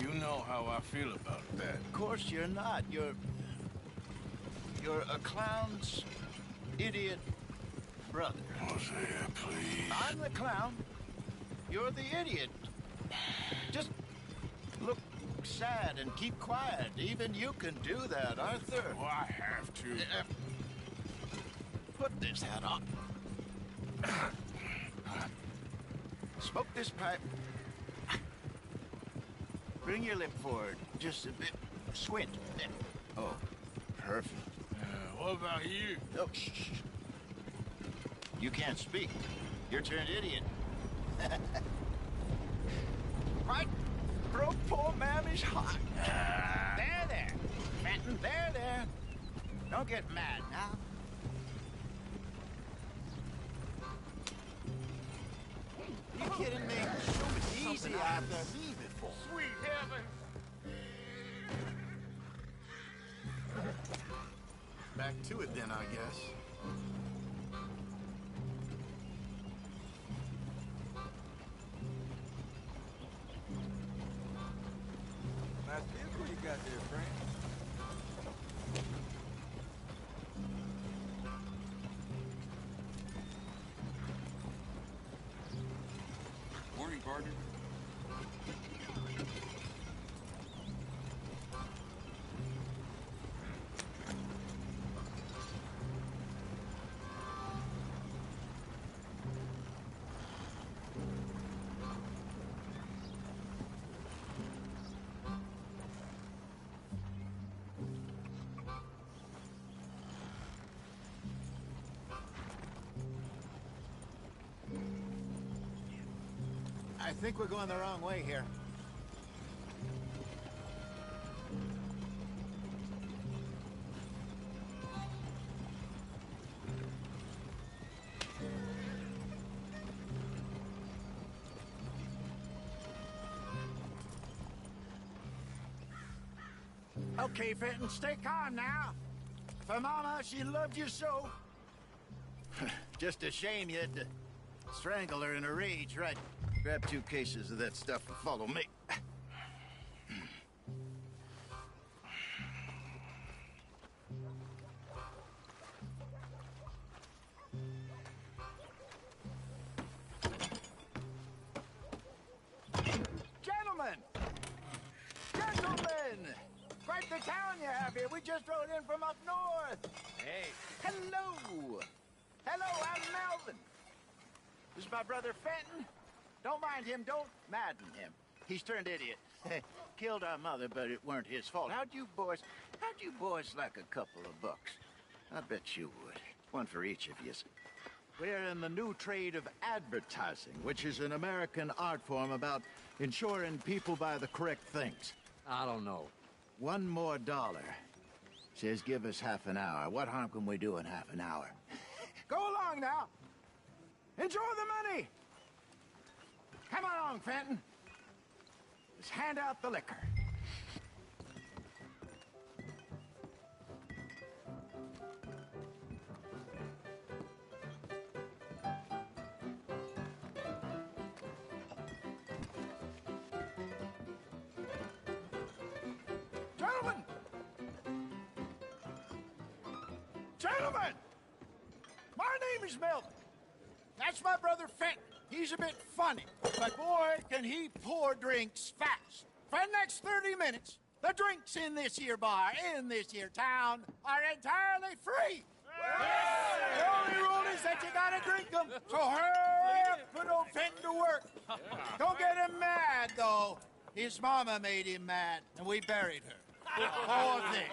You know how I feel about that. Of course you're not. You're a clown's idiot brother. Hosea, please. I'm the clown. You're the idiot. Just look sad and keep quiet. Even you can do that, Arthur. Oh, I have to. Put this hat on. Smoke this pipe. Bring your lip forward just a bit. Squint. Oh, perfect. What about you? Oh, shh. You can't speak. You're turned idiot. Right throat, poor mammy's hot. There. Fenton, there. Don't get mad now. You kidding me? Easy, Arthur. Leave it for. Sweet heaven. Back to it then, I guess. Nice vehicle you got there, friend. Morning, partner. I think we're going the wrong way here. Okay, Fenton, stay calm now. For Mama, she loved you so. Just a shame you had to strangle her in a rage, right? Grab 2 cases of that stuff and follow me. Gentlemen! Quite the town you have here. We just rode in from up north. Hey. Hello. I'm Melvin. This is my brother Fenton. Don't mind him. Don't madden him. He's turned idiot. Killed our mother, but it weren't his fault. How'd you boys like a couple of bucks? I bet you would. One for each of you. We're in the new trade of advertising, which is an American art form about ensuring people buy the correct things. I don't know. $1 more. Says give us half an hour. What harm can we do in half an hour? Go along now. Enjoy the money. Come along, Fenton. Let's hand out the liquor. Gentlemen! My name is Melvin. That's my brother Fenton. He's a bit funny, but boy, can he pour drinks fast. For the next 30 minutes, the drinks in this here bar, in this here town, are entirely free. The only rule is that you gotta drink them. So hurry up, put old Fenton to work. Don't get him mad, though. His mama made him mad, and we buried her. Poor thing.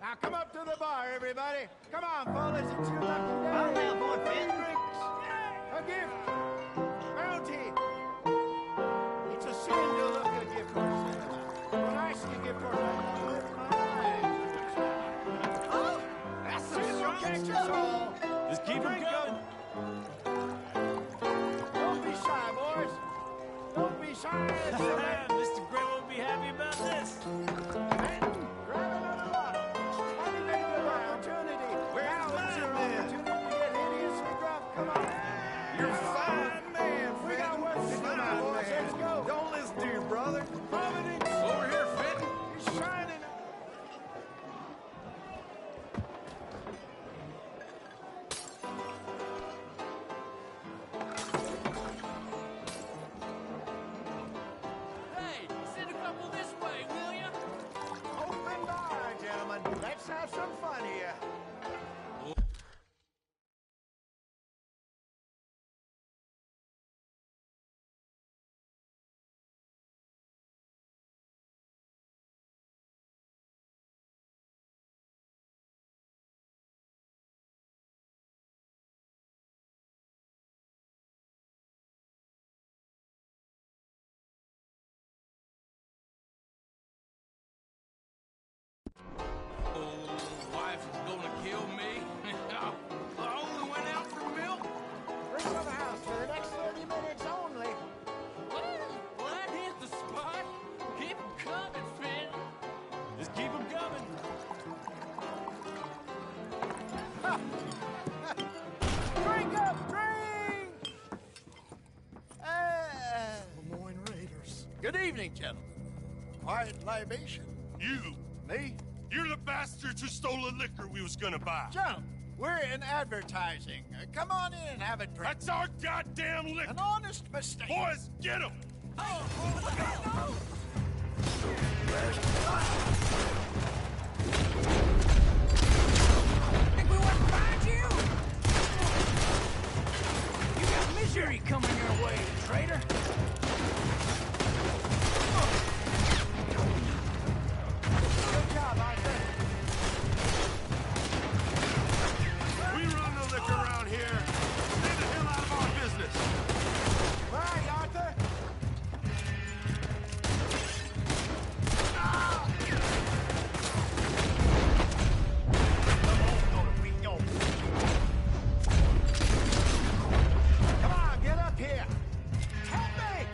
Now come up to the bar, everybody. Come on, fellas, it's your lucky day. I'll have more drinks. A gift. Bounty. It's a sin to look a gift horse in the mouth. When I see a gift horse, I lift my eyes. Oh, that's a sin will catch us all. Just keep it going. Don't be shy, boys. Don't be shy. Mr. Gray won't be happy about this. Grab another bottle. Money made the opportunity. Now it's your opportunity to get hideously drunk. Come on. You're a fine man, We got work to do, my boys. Let's go. Don't listen to your brother. Providence. Over here, Fenton. He's shining. Hey, send a couple this way, will ya? Open bar, gentlemen. Let's have some fun here. Wife is gonna kill me. I only went out for milk. Bring to the house for the next 30 minutes only. Well, that hit the spot. Keep 'em coming, Finn. Just keep 'em coming. Drink up, drink! Lemoyne Raiders. Good evening, gentlemen. Quiet libation. You! Me? You're the bastards who stole the liquor we was gonna buy. Gentlemen, we're in advertising. Come on in and have a drink. That's our goddamn liquor! An honest mistake. Boys, get him! Think we wouldn't find you? You got misery coming your way, traitor. Good job, Arthur. We run the liquor around here. Stay the hell out of our business. Right, Arthur. Come on, get up here. Help me.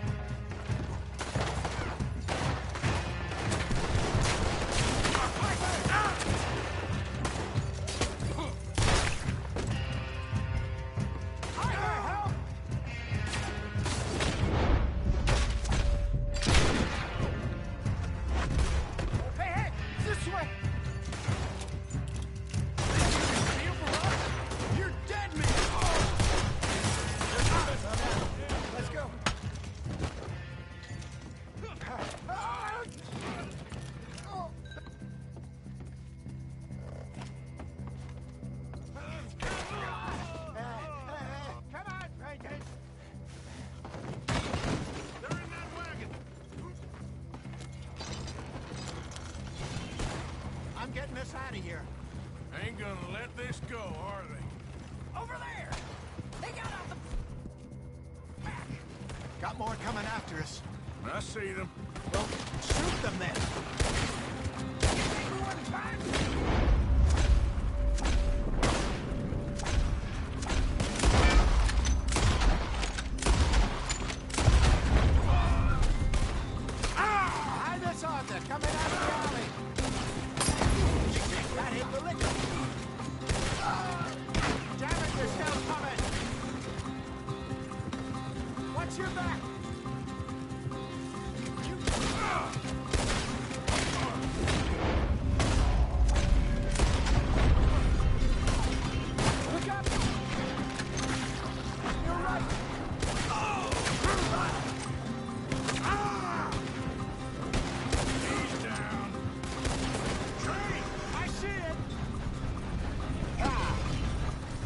Arthur, help. Hey, hey, this way. You're dead, man. Let's go. Come on, Frankie. They're in that wagon. I'm getting us out of here. Ain't gonna let this go, are they? Over there. They got out the... Got more coming after us. I see them. Well, shoot them then. Think we wouldn't find you? Behind us, Arthur, coming out of the alley. That hit the liquor. Damn it, they're still coming. Watch your back. Look up. You're right. He's down. Train! I see it!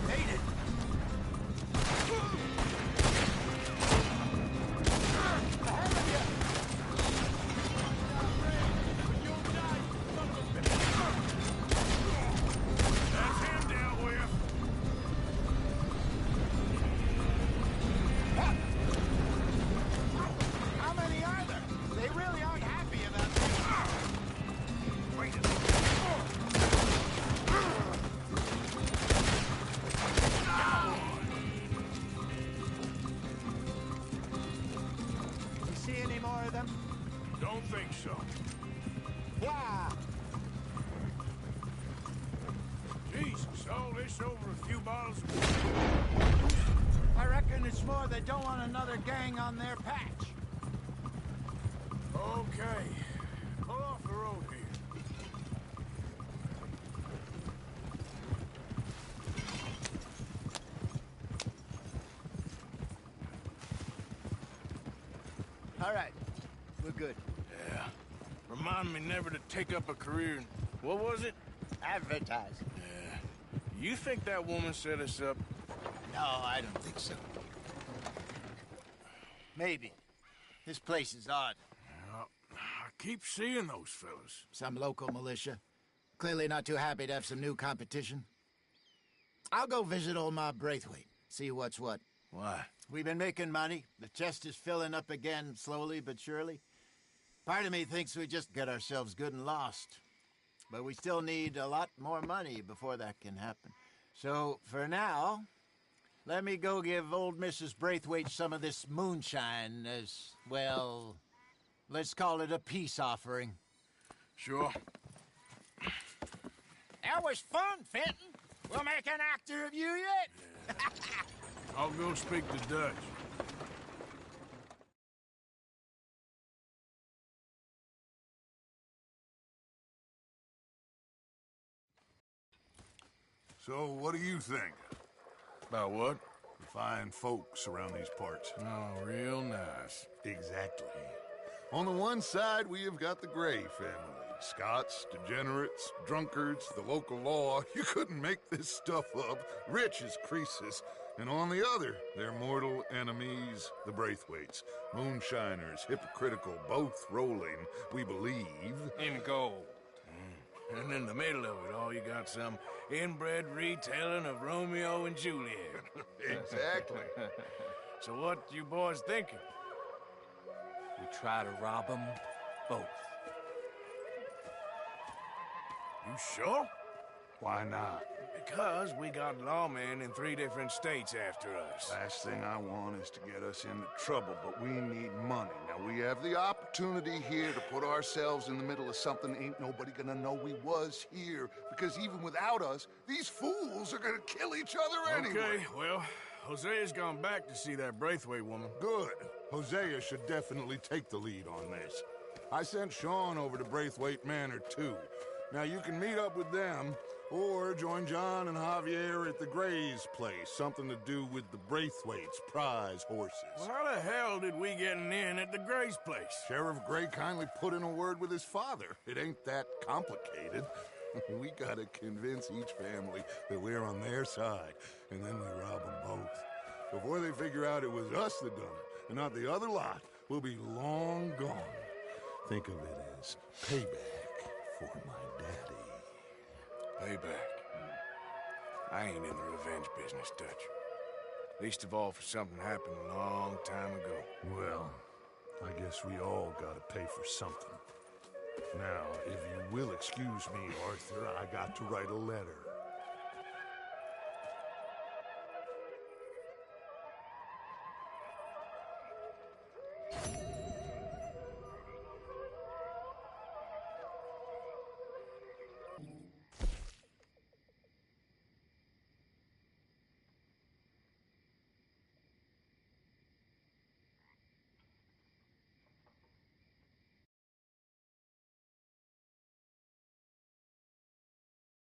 Made it! with them? Don't think so. Yeah. Jesus, all this over a few bottles of... I reckon it's more they don't want another gang on their patch. Okay. Pull off the road here. All right. We're good. Yeah. Remind me never to take up a career in... What was it? Advertising. Yeah. You think that woman set us up? No, I don't think so. Maybe. This place is odd. I keep seeing those fellas. Some local militia. Clearly not too happy to have some new competition. I'll go visit old Ma Braithwaite, see what's what. Why? We've been making money. The chest is filling up again, slowly but surely. Part of me thinks we just get ourselves good and lost. But we still need a lot more money before that can happen. So, for now, let me go give old Mrs. Braithwaite some of this moonshine as, well, let's call it a peace offering. Sure. That was fun, Fenton. We'll make an actor of you yet. I'll go speak to Dutch. So, what do you think? About what? The fine folks around these parts. Oh, real nice. Exactly. On the one side, we have got the Gray family. Scots, degenerates, drunkards, the local law. You couldn't make this stuff up. Rich as Croesus. And on the other, their mortal enemies, the Braithwaites. Moonshiners, hypocritical, both rolling, we believe, in gold. And in the middle of it all, you got some inbred retelling of Romeo and Juliet. Exactly. So what you boys thinking? We try to rob them both. You sure? Why not? Because we got lawmen in 3 different states after us. Last thing I want is to get us into trouble, but we need money. Now, we have the opportunity here to put ourselves in the middle of something ain't nobody gonna know we was here. Because even without us, these fools are gonna kill each other anyway. Okay, well, Hosea's gone back to see that Braithwaite woman. Good. Hosea should definitely take the lead on this. I sent Sean over to Braithwaite Manor, too. Now, you can meet up with them, or join John and Javier at the Gray's place. Something to do with the Braithwaite's prize horses. Well, how the hell did we get in at the Gray's place? Sheriff Gray kindly put in a word with his father. It ain't that complicated. We gotta convince each family that we're on their side, and then we rob them both. Before they figure out it was us that done it, and not the other lot, we'll be long gone. Think of it as payback for my daddy. Payback. I ain't in the revenge business, Dutch. Least of all for something happened a long time ago. Well, I guess we all gotta pay for something. Now, if you will excuse me, Arthur, I got to write a letter.